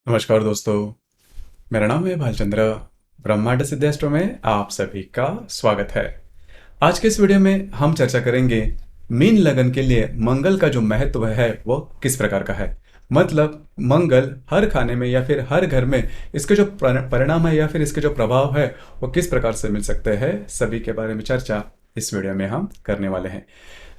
नमस्कार दोस्तों, मेरा नाम है भालचंद्र। ब्रह्मांड सिद्धेश्वर में आप सभी का स्वागत है। आज के इस वीडियो में हम चर्चा करेंगे मीन लगन के लिए मंगल का जो महत्व है वो किस प्रकार का है। मतलब मंगल हर खाने में या फिर हर घर में इसके जो परिणाम है या फिर इसके जो प्रभाव है वो किस प्रकार से मिल सकते हैं, सभी के बारे में चर्चा इस वीडियो में हम करने वाले हैं।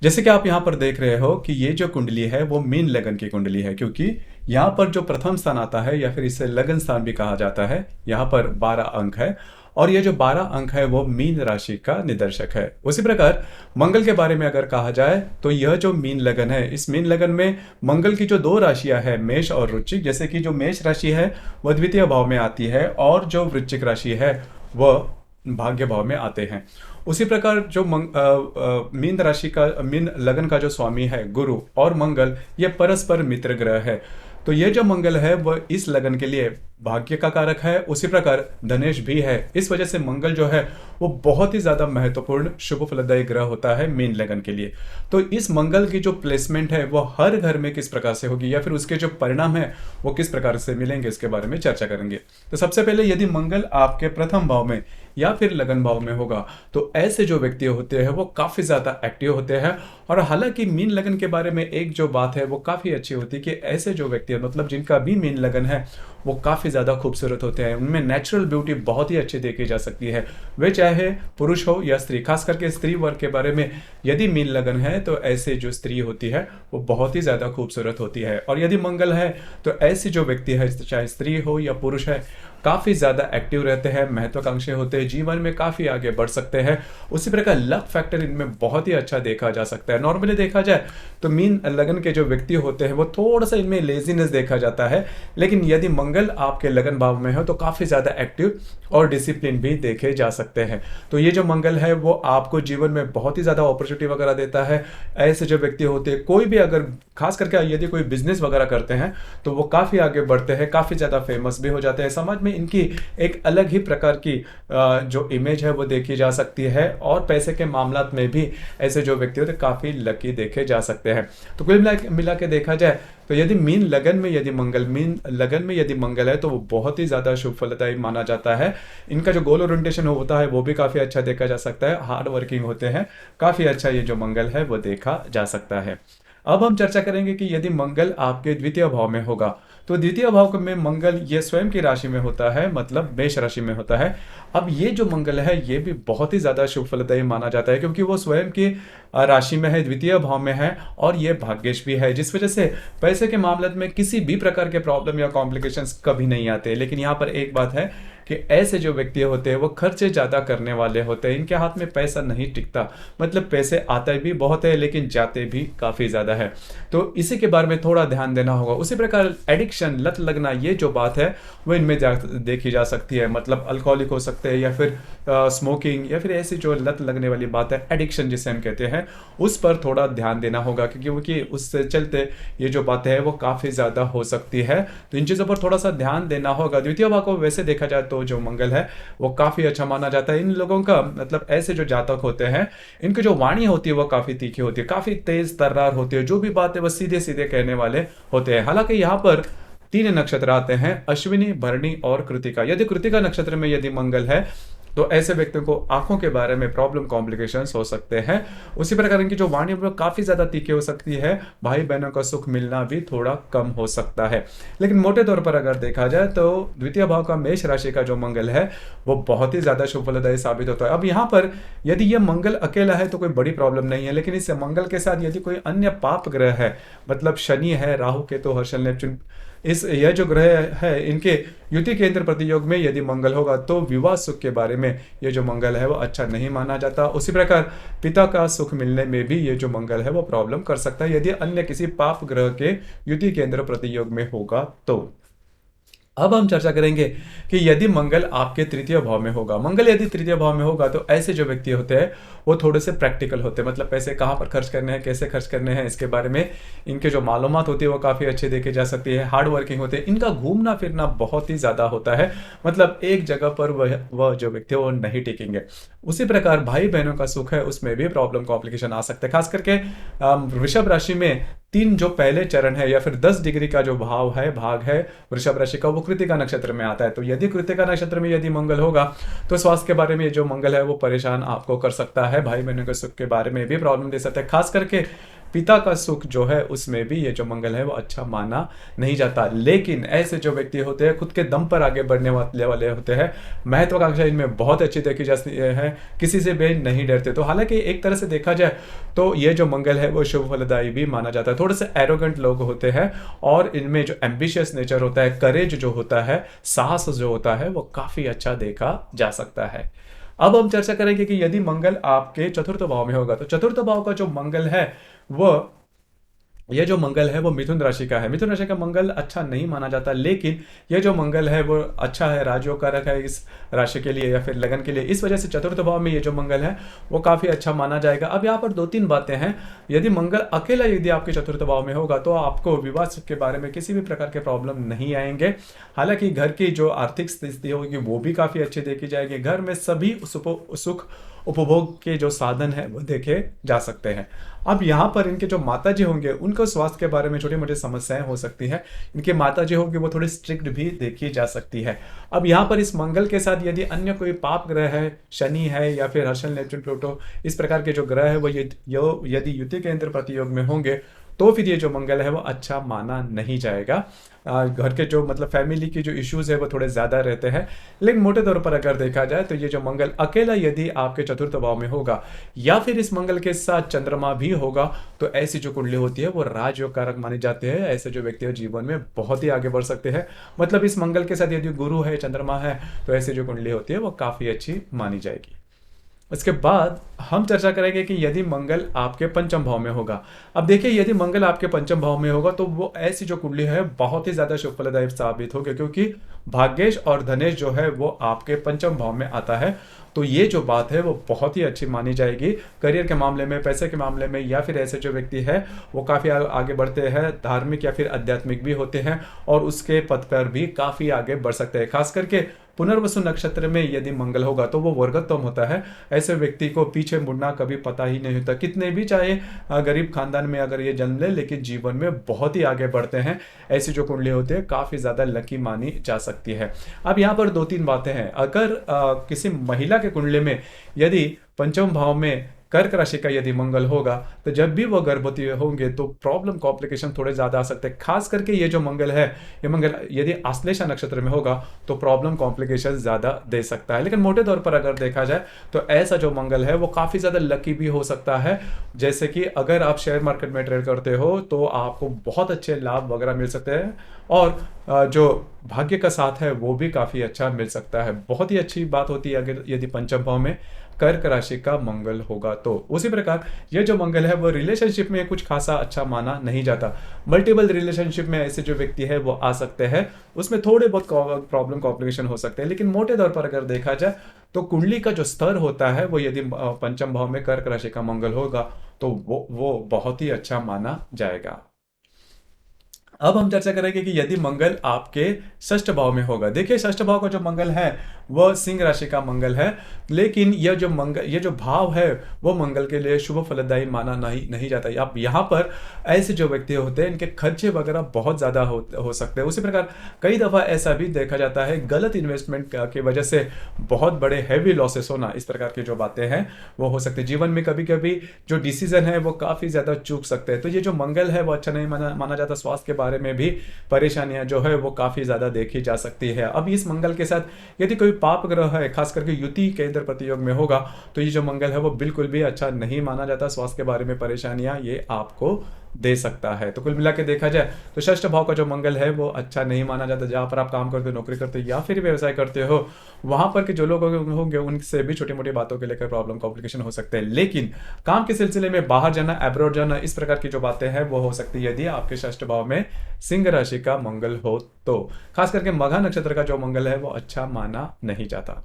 जैसे कि आप यहाँ पर देख रहे हो कि ये जो कुंडली है वो मीन लगन की कुंडली है, क्योंकि यहाँ पर जो प्रथम स्थान आता है या फिर इसे लगन स्थान भी कहा जाता है, यहाँ पर 12 अंक है और ये जो 12 अंक है वो मीन राशि का निदर्शक है। उसी प्रकार मंगल के बारे में अगर कहा जाए तो यह जो मीन लगन है, इस मीन लगन में मंगल की जो दो राशियां है मेष और वृश्चिक, जैसे कि जो मेष राशि है वह द्वितीय भाव में आती है और जो वृश्चिक राशि है वह भाग्य भाव में आते हैं। उसी प्रकार जो मीन राशि का मीन लगन का जो स्वामी है गुरु और मंगल, ये परस्पर मित्र ग्रह है। तो ये जो मंगल है वह इस लगन के लिए भाग्य का कारक है, उसी प्रकार धनेश भी है। इस वजह से मंगल जो है वो बहुत ही ज्यादा महत्वपूर्ण शुभ फलदायी ग्रह होता है मीन लगन के लिए। तो इस मंगल की जो प्लेसमेंट है वो हर घर में किस प्रकार से होगी या फिर उसके जो परिणाम है वो किस प्रकार से मिलेंगे, इसके बारे में चर्चा करेंगे। तो सबसे पहले यदि मंगल आपके प्रथम भाव में या फिर लगन भाव में होगा तो ऐसे जो व्यक्ति होते हैं वो काफी ज्यादा एक्टिव होते हैं। और हालांकि मीन लगन के बारे में एक जो बात है वो काफी अच्छी होती है कि ऐसे जो व्यक्ति है, मतलब जिनका भी मीन लगन है, वो काफी ज्यादा खूबसूरत होते हैं। उनमें नेचुरल ब्यूटी बहुत ही अच्छी देखी जा सकती है, वे चाहे पुरुष हो या स्त्री। खास करके स्त्री वर्ग के बारे में यदि मीन लगन है तो ऐसे जो स्त्री होती है वो बहुत ही ज्यादा खूबसूरत होती है। और यदि मंगल है तो ऐसी जो व्यक्ति है, चाहे स्त्री हो या पुरुष है, काफी ज्यादा एक्टिव रहते हैं, महत्वाकांक्षी होते हैं, जीवन में काफी आगे बढ़ सकते हैं। उसी प्रकार लक फैक्टर इनमें बहुत ही अच्छा देखा जा सकता है। नॉर्मली देखा जाए तो मीन लगन के जो व्यक्ति होते हैं वो थोड़ा सा इनमें लेजीनेस देखा जाता है, लेकिन यदि मंगल आपके लगन भाव में हो तो काफी ज्यादा एक्टिव और डिसिप्लिन भी देखे जा सकते हैं। तो ये जो मंगल है वो आपको जीवन में बहुत ही ज्यादा अपॉर्चुनिटी वगैरह देता है। ऐसे जो व्यक्ति होते हैं, कोई भी अगर खास करके यदि कोई बिजनेस वगैरह करते हैं तो वो काफी आगे बढ़ते हैं, काफी ज्यादा फेमस भी हो जाते हैं। समाज में इनकी एक अलग ही प्रकार की जो इमेज है वो देखी जा सकती है। और पैसे के मामलात में भी ऐसे जो व्यक्ति होते हैं काफी लकी देखे जा सकते हैं। तो कुल मिला के देखा जाए तो यदि मीन लगन में यदि मंगल है तो वो बहुत ही ज्यादा शुभ फलदायी माना जाता है। इनका जो गोल ओरिएंटेशन होता है वो भी काफी अच्छा देखा जा सकता है, हार्ड वर्किंग होते हैं, काफी अच्छा ये जो मंगल है वो देखा जा सकता है। अब हम चर्चा करेंगे कि यदि मंगल आपके द्वितीय भाव में होगा तो द्वितीय भाव में मंगल ये स्वयं की राशि में होता है, मतलब मेष राशि में होता है। अब ये जो मंगल है ये भी बहुत ही ज्यादा शुभ फलदायी माना जाता है, क्योंकि वो स्वयं की राशि में है, द्वितीय भाव में है और ये भाग्येश भी है, जिस वजह से पैसे के मामले में किसी भी प्रकार के प्रॉब्लम या कॉम्प्लिकेशंस कभी नहीं आते। लेकिन यहाँ पर एक बात है कि ऐसे जो व्यक्ति होते हैं वो खर्चे ज्यादा करने वाले होते हैं, इनके हाथ में पैसा नहीं टिकता, मतलब पैसे आते भी बहुत है लेकिन जाते भी काफी ज्यादा है। तो इसी के बारे में थोड़ा ध्यान देना होगा। उसी प्रकार एडिक्शन, लत लगना, ये जो बात है वो इनमें देखी जा सकती है, मतलब अल्कोहलिक हो सकते हैं या फिर स्मोकिंग या फिर ऐसी जो लत लगने वाली बात है, एडिक्शन जिसे हम कहते हैं, उस पर थोड़ा ध्यान देना होगा, क्योंकि उससे चलते ये जो बातें हैं वो काफी ज्यादा हो सकती है। तो इन चीजों पर थोड़ा सा ध्यान देना होगा। द्वितीय भाव को वैसे देखा जाए तो जो मंगल है वो काफी अच्छा माना जाता है। इन लोगों का मतलब ऐसे जो जातक होते हैं इनकी जो वाणी होती है वो काफी तीखी होती है, काफी तेज तर्रार होती है, जो भी बात है वो सीधे सीधे कहने वाले होते हैं। हालांकि यहाँ पर 3 नक्षत्र आते हैं, अश्विनी, भरणी और कृतिका। यदि कृतिका नक्षत्र में यदि मंगल है तो ऐसे व्यक्तियों को आंखों के बारे में प्रॉब्लम, कॉम्प्लिकेशंस हो सकते हैं। उसी प्रकार इनकी जो वाणी वो काफी ज्यादा तीखी हो सकती है, भाई बहनों का सुख मिलना भी थोड़ा कम हो सकता है। लेकिन मोटे तौर पर अगर देखा जाए तो द्वितीय भाव का मेष राशि का जो मंगल है वो बहुत ही ज्यादा शुभ फलदायी साबित होता है। अब यहाँ पर यदि ये मंगल अकेला है तो कोई बड़ी प्रॉब्लम नहीं है, लेकिन इस मंगल के साथ यदि कोई अन्य पाप ग्रह है, मतलब शनि है, राहु केतु, हर्षल, नेपच्यून, यह जो ग्रह है इनके युति केंद्र प्रतियोग में यदि मंगल होगा तो विवाह सुख के बारे में ये जो मंगल है वो अच्छा नहीं माना जाता। उसी प्रकार पिता का सुख मिलने में भी ये जो मंगल है वो प्रॉब्लम कर सकता है यदि अन्य किसी पाप ग्रह के युति केंद्र प्रतियोग में होगा तो। अब हम चर्चा करेंगे कि यदि मंगल आपके तृतीय भाव में होगा। मंगल यदि तृतीय भाव में होगा तो ऐसे जो व्यक्ति होते हैं वो थोड़े से प्रैक्टिकल होते हैं, मतलब पैसे कहाँ पर खर्च करने हैं, कैसे खर्च करने हैं, इसके बारे में इनके जो मालूमात होती है वो काफ़ी अच्छी देखी जा सकती है। हार्ड वर्किंग होते हैं, इनका घूमना फिरना बहुत ही ज़्यादा होता है, मतलब एक जगह पर वह जो व्यक्ति है वो नहीं टिकेंगे। उसी प्रकार भाई बहनों का सुख है उसमें भी प्रॉब्लम, कॉम्प्लिकेशन आ सकते हैं। खास करके वृषभ राशि में तीन जो पहले चरण है या फिर 10 डिग्री का जो भाग है वृषभ राशि का, वो कृतिका नक्षत्र में आता है। तो यदि कृतिका नक्षत्र में यदि मंगल होगा तो स्वास्थ्य के बारे में जो मंगल है वो परेशान आपको कर सकता है, भाई बहनों के सुख के बारे में भी प्रॉब्लम दे सकता है, खास करके पिता का सुख जो है उसमें भी ये जो मंगल है वो अच्छा माना नहीं जाता। लेकिन ऐसे जो व्यक्ति होते हैं खुद के दम पर आगे बढ़ने वाले होते हैं, महत्वाकांक्षा इनमें बहुत अच्छी देखी जाती है, किसी से भी नहीं डरते। तो हालांकि एक तरह से देखा जाए तो ये जो मंगल है वो शुभ फलदायी भी माना जाता है। थोड़े से एरोगेंट लोग होते हैं और इनमें जो एम्बिशियस नेचर होता है, करेज जो होता है, साहस जो होता है, वो काफी अच्छा देखा जा सकता है। अब हम चर्चा करेंगे कि यदि मंगल आपके चतुर्थ भाव में होगा तो चतुर्थ भाव का जो मंगल है वो, ये जो मंगल है वो मिथुन राशि का है। मिथुन राशि का मंगल अच्छा नहीं माना जाता, लेकिन ये जो मंगल है वो अच्छा है, राजयोग कारक है इस राशि के लिए या फिर लगन के लिए। इस वजह से चतुर्थ भाव में ये जो मंगल है वो काफी अच्छा माना जाएगा। अब यहाँ पर दो तीन बातें हैं। यदि मंगल अकेला यदि आपके चतुर्थ भाव में होगा तो आपको विवाह के बारे में किसी भी प्रकार के प्रॉब्लम नहीं आएंगे। हालांकि घर की जो आर्थिक स्थिति होगी वो भी काफी अच्छी देखी जाएगी। घर में सभी सुख उपभोग के जो साधन है वो देखे जा सकते हैं। अब यहाँ पर इनके जो माताजी होंगे उनको स्वास्थ्य के बारे में छोटी मोटी समस्याएं हो सकती हैं। इनके माताजी होंगे वो थोड़ी स्ट्रिक्ट भी देखी जा सकती है। अब यहाँ पर इस मंगल के साथ यदि अन्य कोई पाप ग्रह है, शनि है या फिर हर्षल नेपच्यून प्लूटो, इस प्रकार के जो ग्रह है वो यदि युति के इंद्र प्रतियोग में होंगे तो फिर ये जो मंगल है वो अच्छा माना नहीं जाएगा। घर के जो मतलब फैमिली की जो इश्यूज है वो थोड़े ज्यादा रहते हैं। लेकिन मोटे तौर पर अगर देखा जाए तो ये जो मंगल अकेला यदि आपके चतुर्थ भाव में होगा या फिर इस मंगल के साथ चंद्रमा भी होगा तो ऐसी जो कुंडली होती है वो राजयोग कारक मानी जाती है। ऐसे जो व्यक्ति जीवन में बहुत ही आगे बढ़ सकते हैं। मतलब इस मंगल के साथ यदि गुरु है, चंद्रमा है, तो ऐसी जो कुंडली होती है वो काफी अच्छी मानी जाएगी। उसके बाद हम चर्चा करेंगे कि यदि मंगल आपके पंचम भाव में होगा। अब देखिए, यदि मंगल आपके पंचम भाव में होगा तो वो ऐसी जो कुंडली है बहुत ही ज्यादा शुभ फलदायी साबित होगी, क्योंकि भाग्येश और धनेश जो है वो आपके पंचम भाव में आता है। तो ये जो बात है वो बहुत ही अच्छी मानी जाएगी। करियर के मामले में, पैसे के मामले में, या फिर ऐसे जो व्यक्ति है वो काफी आगे बढ़ते हैं, धार्मिक या फिर आध्यात्मिक भी होते हैं और उसके पद पर भी काफी आगे बढ़ सकते हैं। खास करके पुनर्वसु नक्षत्र में यदि मंगल होगा तो वो वर्गोत्तम होता है। ऐसे व्यक्ति को पीछे मुड़ना कभी पता ही नहीं होता, कितने भी चाहे गरीब खानदान में अगर ये जन्म ले, लेकिन जीवन में बहुत ही आगे बढ़ते हैं। ऐसी जो कुंडली होती है काफी ज्यादा लकी मानी जा सकती है। अब यहाँ पर दो तीन बातें हैं। अगर किसी महिला के कुंडली में यदि पंचम भाव में कर्क राशि का यदि मंगल होगा तो जब भी वो गर्भवती होंगे तो प्रॉब्लम कॉम्प्लिकेशन थोड़े ज्यादा आ सकते हैं। खास करके ये जो मंगल है, ये मंगल यदि आश्लेषा नक्षत्र में होगा तो प्रॉब्लम कॉम्प्लिकेशन ज्यादा दे सकता है। लेकिन मोटे तौर पर अगर देखा जाए तो ऐसा जो मंगल है वो काफी ज्यादा लकी भी हो सकता है। जैसे कि अगर आप शेयर मार्केट में ट्रेड करते हो तो आपको बहुत अच्छे लाभ वगैरह मिल सकते हैं और जो भाग्य का साथ है वो भी काफी अच्छा मिल सकता है। बहुत ही अच्छी बात होती है अगर यदि पंचम भाव में कर्क राशि का मंगल होगा तो। उसी प्रकार ये जो मंगल है वो रिलेशनशिप में कुछ खासा अच्छा माना नहीं जाता। मल्टीपल रिलेशनशिप में ऐसे जो व्यक्ति है वो आ सकते हैं, उसमें थोड़े बहुत प्रॉब्लम कॉम्प्लिकेशन हो सकते हैं। लेकिन मोटे तौर पर अगर देखा जाए तो कुंडली का जो स्तर होता है वो यदि पंचम भाव में कर्क राशि का मंगल होगा तो वो बहुत ही अच्छा माना जाएगा। अब हम चर्चा करेंगे कि यदि मंगल आपके षष्ठ भाव में होगा। देखिए, षष्ठ भाव का जो मंगल है वह सिंह राशि का मंगल है, लेकिन यह जो भाव है वो मंगल के लिए शुभ फलदायी माना नहीं जाता। अब यहाँ पर ऐसे जो व्यक्ति होते हैं इनके खर्चे वगैरह बहुत ज्यादा हो सकते हैं। उसी प्रकार कई दफा ऐसा भी देखा जाता है गलत इन्वेस्टमेंट की वजह से बहुत बड़े हैवी लॉसेस होना, इस प्रकार की जो बातें हैं वो हो सकती है। जीवन में कभी कभी जो डिसीजन है वो काफी ज्यादा चूक सकते हैं। तो ये जो मंगल है वो अच्छा नहीं माना जाता। स्वास्थ्य के बारे में भी परेशानियां जो है वो काफी ज्यादा देखी जा सकती है। अब इस मंगल के साथ यदि कोई पाप ग्रह है, खास करके युति के इंद्र प्रतियोग में होगा तो ये जो मंगल है वो बिल्कुल भी अच्छा नहीं माना जाता। स्वास्थ्य के बारे में परेशानियां ये आपको दे सकता है। तो कुल मिला के देखा जाए तो षष्ठ भाव का जो मंगल है वो अच्छा नहीं माना जाता। जहां पर आप काम करते हो, नौकरी करते हो या फिर व्यवसाय करते हो, वहां पर के जो लोग होंगे उनसे भी छोटी मोटी बातों के लेकर प्रॉब्लम कॉम्प्लिकेशन हो सकते हैं। लेकिन काम के सिलसिले में बाहर जाना, अब्रॉड जाना, इस प्रकार की जो बातें हैं वो हो सकती है यदि आपके षष्ठ भाव में सिंह राशि का मंगल हो तो। खास करके मघा नक्षत्र का जो मंगल है वो अच्छा माना नहीं जाता।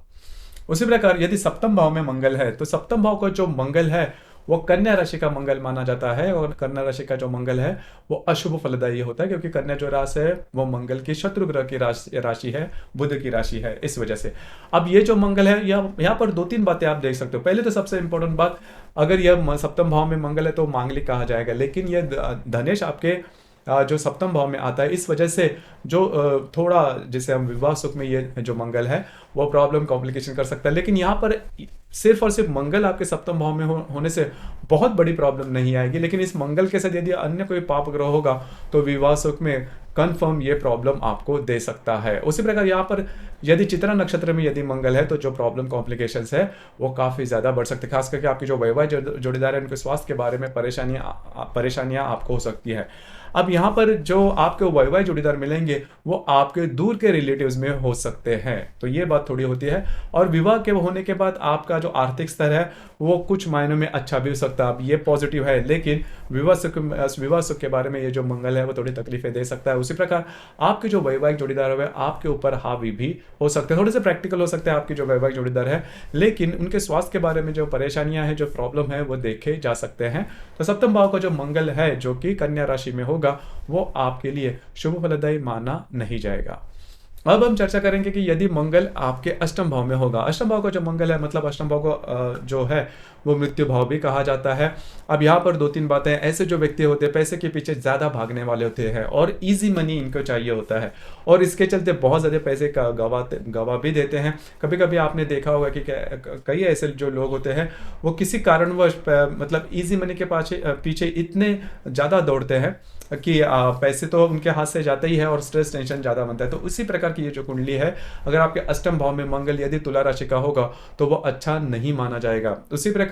उसी प्रकार यदि सप्तम भाव में मंगल है तो सप्तम भाव का जो मंगल है वो कन्या राशि का मंगल माना जाता है, और कन्या राशि का जो मंगल है वो अशुभ फलदायी होता है, क्योंकि कन्या जो राशि है वो मंगल की शत्रु ग्रह की राशि है, बुध की राशि है, इस वजह से। अब ये जो मंगल है, यहाँ पर दो तीन बातें आप देख सकते हो। पहले तो सबसे इंपॉर्टेंट बात, अगर यह सप्तम भाव में मंगल है तो मांगलिक कहा जाएगा, लेकिन यह धनेश आपके जो सप्तम भाव में आता है, इस वजह से जो थोड़ा जिसे हम विवाह सुख में ये जो मंगल है वो प्रॉब्लम कॉम्प्लिकेशन कर सकता है। लेकिन यहाँ पर सिर्फ और सिर्फ मंगल आपके सप्तम भाव में होने से बहुत बड़ी प्रॉब्लम नहीं आएगी, लेकिन इस मंगल के साथ यदि अन्य कोई पाप ग्रह होगा तो विवाह सुख में कन्फर्म ये प्रॉब्लम आपको दे सकता है। उसी प्रकार यहाँ पर यदि चित्रा नक्षत्र में यदि मंगल है तो जो प्रॉब्लम कॉम्प्लिकेशंस है वो काफ़ी ज़्यादा बढ़ सकते हैं, खास करके आपकी जो वैवाहिक जोड़ीदार है उनके स्वास्थ्य के बारे में परेशानियाँ आपको हो सकती है। अब यहाँ पर जो आपके वैवाहिक जोड़ीदार मिलेंगे वो आपके दूर के रिलेटिव्स में हो सकते हैं, तो ये बात थोड़ी होती है। और विवाह के होने के बाद आपका जो आर्थिक स्तर है वो कुछ मायनों में अच्छा भी हो सकता है, अब ये पॉजिटिव है। लेकिन विवाह सुख के बारे में ये जो मंगल है वो थोड़ी तकलीफें दे सकता है। उसी प्रकार आपके जो वैवाहिक जोड़ीदार है आपके ऊपर हावी भी हो सकते हैं, थोड़े से प्रैक्टिकल हो सकते हैं आपके जो वैवाहिक जोड़ीदार है, लेकिन उनके स्वास्थ्य के बारे में जो परेशानियां हैं, जो प्रॉब्लम है वो देखे जा सकते हैं। तो सप्तम भाव का जो मंगल है जो कि कन्या राशि में होगा वो आपके लिए शुभ फलदायी माना नहीं जाएगा। अब हम चर्चा करेंगे कि यदि मंगल आपके अष्टम भाव में होगा। अष्टम भाव का जो मंगल है, मतलब अष्टम भाव को जो है वो मृत्यु भाव भी कहा जाता है। अब यहाँ पर दो तीन बातें, ऐसे जो व्यक्ति होते हैं पैसे के पीछे ज़्यादा भागने वाले होते हैं और इजी मनी इनको चाहिए होता है, और इसके चलते बहुत ज़्यादा पैसे का गवा भी देते हैं। कभी कभी आपने देखा होगा कि कई ऐसे जो लोग होते हैं वो किसी कारणवश मतलब इजी मनी के पीछे इतने ज़्यादा दौड़ते हैं कि पैसे तो उनके हाथ से जाते ही है और स्ट्रेस टेंशन ज़्यादा बनता है। तो उसी प्रकार की ये जो कुंडली है, अगर आपके अष्टम भाव में मंगल यदि तुला राशि का होगा तो वो अच्छा नहीं माना जाएगा। उसी प्रकार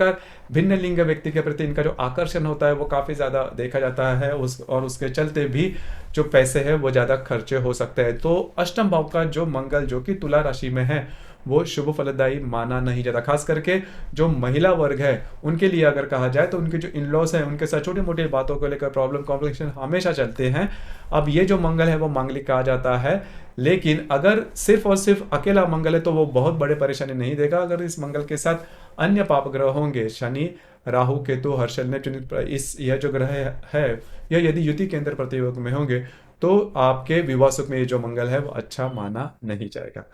भिन्न लिंग व्यक्ति के प्रति इनका जो आकर्षण होता है वो काफ़ी ज़्यादा देखा जाता है, और उसके चलते भी जो पैसे हैं वो ज़्यादा खर्चे हो सकते हैं। तो अष्टम भाव का जो मंगल जो कि तुला राशि में है वो शुभ फलदायी माना नहीं जाता। खास करके जो महिला वर्ग है उनके लिए अगर कहा जाए तो उनके जो इनलॉस हैं उनके साथ छोटी मोटी बातों को लेकर प्रॉब्लम कॉम्प्लिकेशन हमेशा चलते हैं। अब ये जो मंगल है वो मांगलिक कहा जाता है, लेकिन अगर सिर्फ और सिर्फ अकेला मंगल है तो वो बहुत बड़े परेशानी नहीं देगा। अगर इस मंगल के साथ अन्य पाप ग्रह होंगे, शनि, राहु, केतु, हर्षल, नेपच्यून, यह जो ग्रह है यह यदि युति केंद्र प्रतियोग में होंगे तो आपके विवाह सुख में ये जो मंगल है वो अच्छा माना नहीं जाएगा।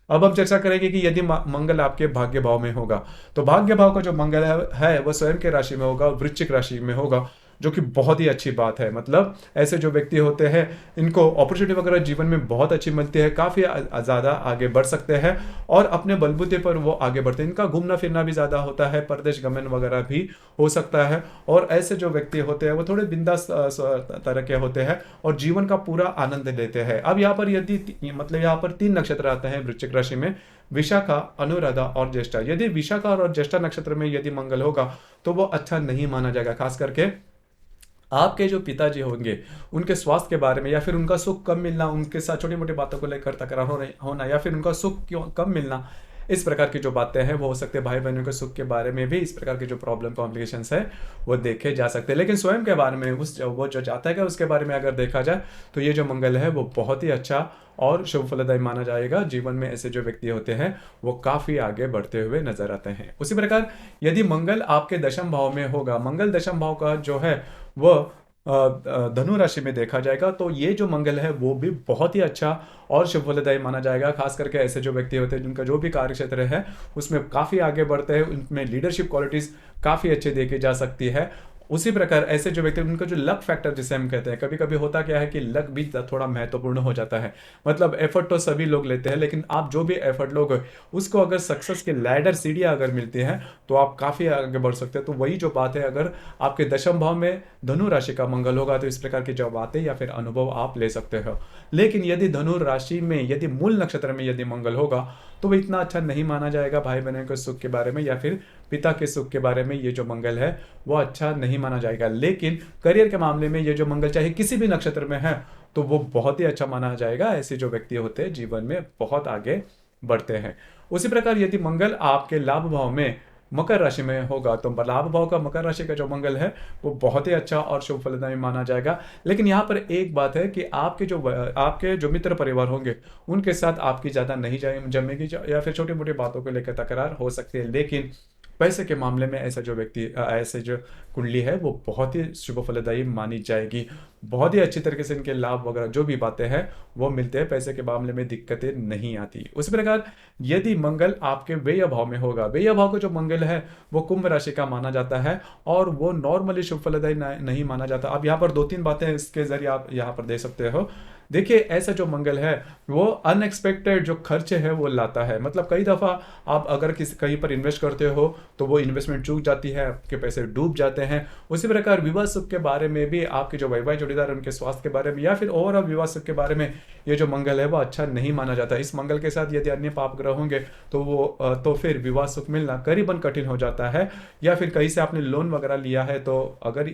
अब हम चर्चा करेंगे कि यदि मंगल आपके भाग्य भाव में होगा, तो भाग्य भाव का जो मंगल है वह स्वयं के राशि में होगा, वृश्चिक राशि में होगा, जो कि बहुत ही अच्छी बात है। मतलब ऐसे जो व्यक्ति होते हैं इनको अपॉर्चुनिटी वगैरह जीवन में बहुत अच्छी मिलती है, काफ़ी ज़्यादा आगे बढ़ सकते हैं और अपने बलबूते पर वो आगे बढ़ते हैं। इनका घूमना फिरना भी ज़्यादा होता है, परदेश गमन वगैरह भी हो सकता है, और ऐसे जो व्यक्ति होते हैं वो थोड़े बिंदास तरह के होते हैं और जीवन का पूरा आनंद लेते हैं। अब यहाँ पर यदि मतलब यहाँ पर 3 नक्षत्र आते हैं वृश्चिक राशि में, विशाखा, अनुराधा और ज्येष्ठा। यदि विशाखा और ज्येष्ठा नक्षत्र में यदि मंगल होगा तो वो अच्छा नहीं माना जाएगा। खास करके आपके जो पिताजी होंगे उनके स्वास्थ्य के बारे में, या फिर उनका सुख कम मिलना, उनके साथ छोटी मोटी बातों को लेकर तकरार होना, या फिर उनका सुख क्यों कम मिलना, इस प्रकार की जो बातें हैं वो हो सकते हैं। भाई बहनों के सुख के बारे में भी इस प्रकार की जो प्रॉब्लम कॉम्प्लिकेशंस है वो देखे जा सकते हैं। लेकिन स्वयं के बारे में वो जो जाता है उसके बारे में अगर देखा जाए तो ये जो मंगल है वो बहुत ही अच्छा और शुभ फलदायी माना जाएगा। जीवन में ऐसे जो व्यक्ति होते हैं वो काफ़ी आगे बढ़ते हुए नजर आते हैं। उसी प्रकार यदि मंगल आपके दशम भाव में होगा, मंगल दशम भाव का जो है वह धनु राशि में देखा जाएगा, तो ये जो मंगल है वो भी बहुत ही अच्छा और शुभ फलदायी माना जाएगा। खास करके ऐसे जो व्यक्ति होते हैं जिनका जो भी कार्य क्षेत्र है उसमें काफ़ी आगे बढ़ते हैं, उनमें लीडरशिप क्वालिटीज़ काफ़ी अच्छी देखी जा सकती है। उसी प्रकार ऐसे जो व्यक्ति, उनका जो लक फैक्टर जिसे हम कहते हैं, कभी कभी होता क्या है कि लक भी थोड़ा महत्वपूर्ण हो जाता है। मतलब एफर्ट तो सभी लोग लेते हैं, लेकिन आप जो भी एफर्ट लोगे उसको अगर सक्सेस के लैडर सीढ़ियाँ अगर मिलती हैं तो आप काफ़ी आगे बढ़ सकते हैं। तो वही जो बात है, अगर आपके दशम भाव में धनु राशि का मंगल होगा तो इस प्रकार की जो बातें या फिर अनुभव आप ले सकते हो। लेकिन यदि धनु राशि में यदि मूल नक्षत्र में यदि मंगल होगा तो वो इतना अच्छा नहीं माना जाएगा। भाई बहनों के सुख के बारे में या फिर पिता के सुख के बारे में ये जो मंगल है वो अच्छा नहीं माना जाएगा। लेकिन करियर के मामले में ये जो मंगल चाहे किसी भी नक्षत्र में है तो वो बहुत ही अच्छा माना जाएगा। ऐसे जो व्यक्ति होते हैं जीवन में बहुत आगे बढ़ते हैं। उसी प्रकार यदि मंगल आपके लाभ भाव में मकर राशि में होगा तो लाभ भाव का मकर राशि का जो मंगल है वो बहुत ही अच्छा और शुभ फलदायी माना जाएगा। लेकिन यहाँ पर एक बात है कि आपके जो मित्र परिवार होंगे उनके साथ आपकी ज़्यादा नहीं जमेगी, या फिर छोटी मोटी बातों को लेकर तकरार हो सकती है। लेकिन पैसे के मामले में ऐसा जो व्यक्ति ऐसे जो कुंडली है वो बहुत ही शुभ फलदायी मानी जाएगी। बहुत ही अच्छी तरीके से इनके लाभ वगैरह जो भी बातें हैं वो मिलते हैं, पैसे के मामले में दिक्कतें नहीं आती। उसी प्रकार यदि मंगल आपके व्यय भाव में होगा, व्यय भाव का जो मंगल है वो कुंभ राशि का माना जाता है और वो नॉर्मली शुभ फलदायी नहीं माना जाता। अब यहाँ पर दो तीन बातें इसके जरिए आप यहाँ पर दे सकते हो। देखिए, ऐसा जो मंगल है वो अनएक्सपेक्टेड जो खर्चे है वो लाता है। मतलब कई दफ़ा आप अगर किसी कहीं पर इन्वेस्ट करते हो तो वो इन्वेस्टमेंट चूक जाती है, आपके पैसे डूब जाते हैं। उसी प्रकार विवाह सुख के बारे में भी, आपके जो वैवाहिक जोड़ीदार उनके स्वास्थ्य के बारे में या फिर ओवरऑल विवाह सुख के बारे में ये जो मंगल है वो अच्छा नहीं माना जाता। इस मंगल के साथ यदि अन्य पाप ग्रह होंगे तो तो फिर विवाह सुख मिलना करीबन कठिन हो जाता है। या फिर कहीं से आपने लोन वगैरह लिया है तो अगर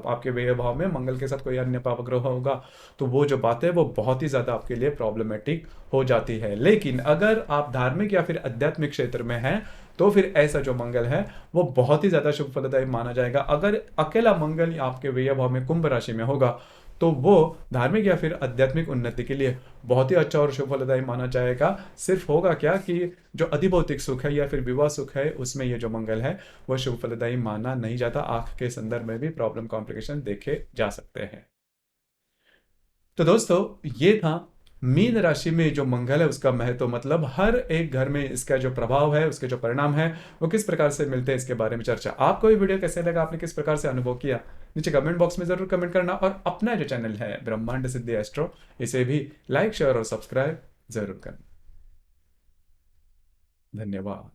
आपके व्यय भाव में मंगल के साथ कोई अन्य पाप ग्रह होगा तो वो जो बात है वो बहुत ही ज़्यादा आपके लिए प्रॉब्लमेटिक हो जाती है। लेकिन अगर आप धार्मिक या फिर आध्यात्मिक क्षेत्र में हैं तो फिर ऐसा जो मंगल है वो बहुत ही ज़्यादा शुभ फलदायी माना जाएगा। अगर अकेला मंगल आपके व्यय भाव में कुंभ राशि में होगा तो वो धार्मिक या फिर आध्यात्मिक उन्नति के लिए बहुत ही अच्छा और शुभ फलदायी माना जाएगा। सिर्फ होगा क्या कि जो अधिभौतिक सुख है या फिर विवाह सुख है उसमें ये जो मंगल है वो शुभ फलदायी माना नहीं जाता। आंख के संदर्भ में भी प्रॉब्लम कॉम्प्लिकेशन देखे जा सकते हैं। तो दोस्तों ये था मीन राशि में जो मंगल है उसका महत्व, मतलब हर एक घर में इसका जो प्रभाव है, उसके जो परिणाम है वो किस प्रकार से मिलते हैं, इसके बारे में चर्चा। आपको ये वीडियो कैसे लगा, आपने किस प्रकार से अनुभव किया, नीचे कमेंट बॉक्स में जरूर कमेंट करना। और अपना जो चैनल है ब्रह्मांड सिद्धि एस्ट्रो, इसे भी लाइक शेयर और सब्सक्राइब जरूर करना। धन्यवाद।